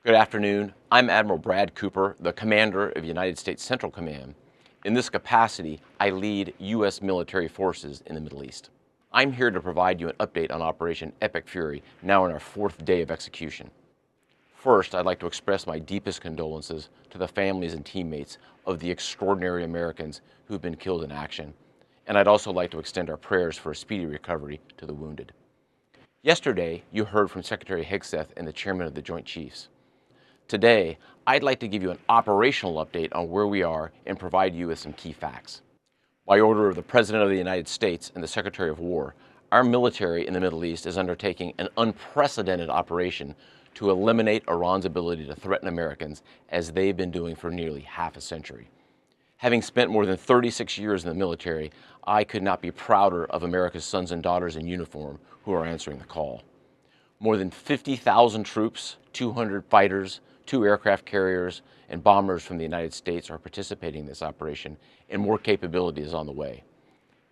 Good afternoon. I'm Admiral Brad Cooper, the commander of United States Central Command. In this capacity, I lead U.S. military forces in the Middle East. I'm here to provide you an update on Operation Epic Fury, now in our fourth day of execution. First, I'd like to express my deepest condolences to the families and teammates of the extraordinary Americans who've been killed in action, and I'd also like to extend our prayers for a speedy recovery to the wounded. Yesterday, you heard from Secretary Hegseth and the Chairman of the Joint Chiefs. Today, I'd like to give you an operational update on where we are and provide you with some key facts. By order of the President of the United States and the Secretary of War, our military in the Middle East is undertaking an unprecedented operation to eliminate Iran's ability to threaten Americans, as they've been doing for nearly half a century. Having spent more than 36 years in the military, I could not be prouder of America's sons and daughters in uniform who are answering the call. More than 50,000 troops, 200 fighters, 2 aircraft carriers, and bombers from the United States are participating in this operation, and more capability is on the way.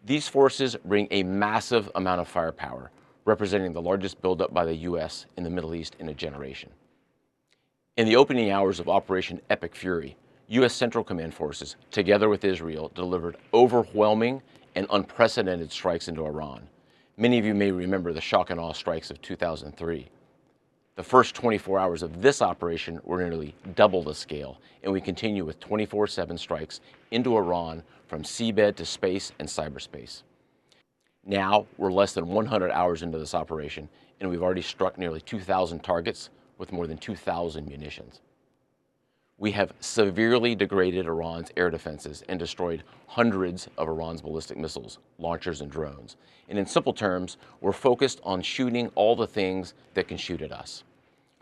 These forces bring a massive amount of firepower, representing the largest buildup by the U.S. in the Middle East in a generation. In the opening hours of Operation Epic Fury, U.S. Central Command forces, together with Israel, delivered overwhelming and unprecedented strikes into Iran. Many of you may remember the shock and awe strikes of 2003. The first 24 hours of this operation were nearly double the scale, and we continue with 24/7 strikes into Iran from seabed to space and cyberspace. Now, we're less than 100 hours into this operation, and we've already struck nearly 2,000 targets with more than 2,000 munitions. We have severely degraded Iran's air defenses and destroyed hundreds of Iran's ballistic missiles, launchers, and drones. And in simple terms, we're focused on shooting all the things that can shoot at us.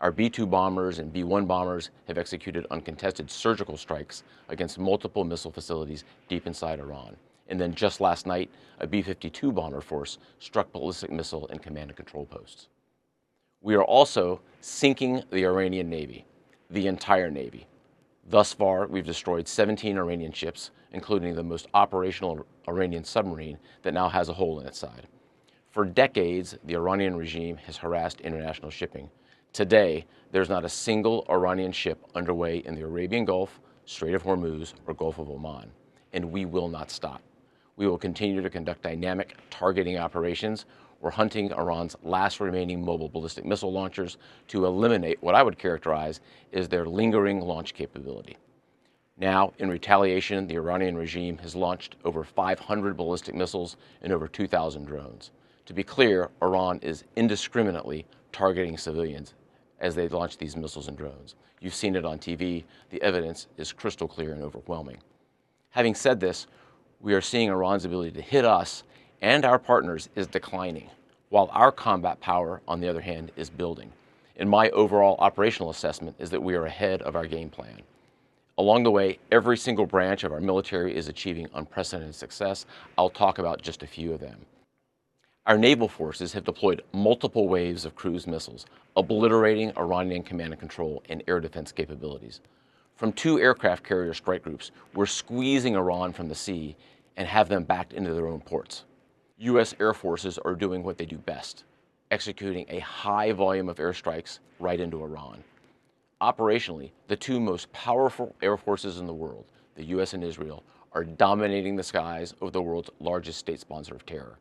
Our B-2 bombers and B-1 bombers have executed uncontested surgical strikes against multiple missile facilities deep inside Iran. And then just last night, a B-52 bomber force struck ballistic missile and command and control posts. We are also sinking the Iranian Navy, the entire Navy. Thus far, we've destroyed 17 Iranian ships, including the most operational Iranian submarine that now has a hole in its side. For decades, the Iranian regime has harassed international shipping. Today, there's not a single Iranian ship underway in the Arabian Gulf, Strait of Hormuz, or Gulf of Oman, and we will not stop. We will continue to conduct dynamic targeting operations. We're hunting Iran's last remaining mobile ballistic missile launchers to eliminate what I would characterize as their lingering launch capability. Now, in retaliation, the Iranian regime has launched over 500 ballistic missiles and over 2,000 drones. To be clear, Iran is indiscriminately targeting civilians as they launch these missiles and drones. You've seen it on TV. The evidence is crystal clear and overwhelming. Having said this, we are seeing Iran's ability to hit us and our partners is declining, while our combat power, on the other hand, is building. And my overall operational assessment is that we are ahead of our game plan. Along the way, every single branch of our military is achieving unprecedented success. I'll talk about just a few of them. Our naval forces have deployed multiple waves of cruise missiles, obliterating Iranian command and control and air defense capabilities. From 2 aircraft carrier strike groups, we're squeezing Iran from the sea and have them backed into their own ports. U.S. air forces are doing what they do best, executing a high volume of airstrikes right into Iran. Operationally, the 2 most powerful air forces in the world, the U.S. and Israel, are dominating the skies of the world's largest state sponsor of terror.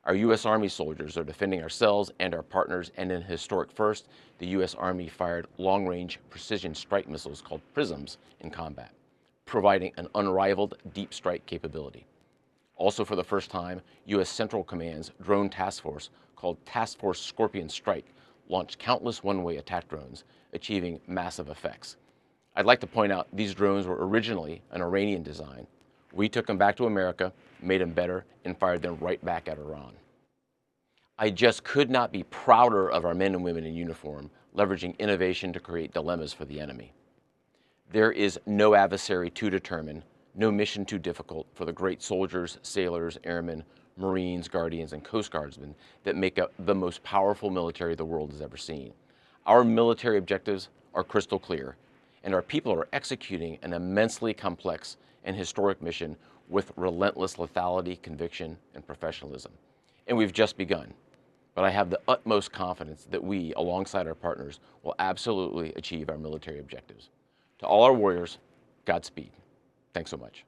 Our U.S. Army soldiers are defending ourselves and our partners, and in a historic first, the U.S. Army fired long-range precision strike missiles called PRISMs in combat, providing an unrivaled deep strike capability. Also for the first time, U.S. Central Command's drone task force, called Task Force Scorpion Strike, launched countless one-way attack drones, achieving massive effects. I'd like to point out these drones were originally an Iranian design. We took them back to America, made them better, and fired them right back at Iran. I just could not be prouder of our men and women in uniform, leveraging innovation to create dilemmas for the enemy. There is no adversary too determined, no mission too difficult for the great soldiers, sailors, airmen, Marines, Guardians, and Coast Guardsmen that make up the most powerful military the world has ever seen. Our military objectives are crystal clear, and our people are executing an immensely complex and historic mission with relentless lethality, conviction, and professionalism. And we've just begun. but I have the utmost confidence that we, alongside our partners, will absolutely achieve our military objectives. To all our warriors, Godspeed. Thanks so much.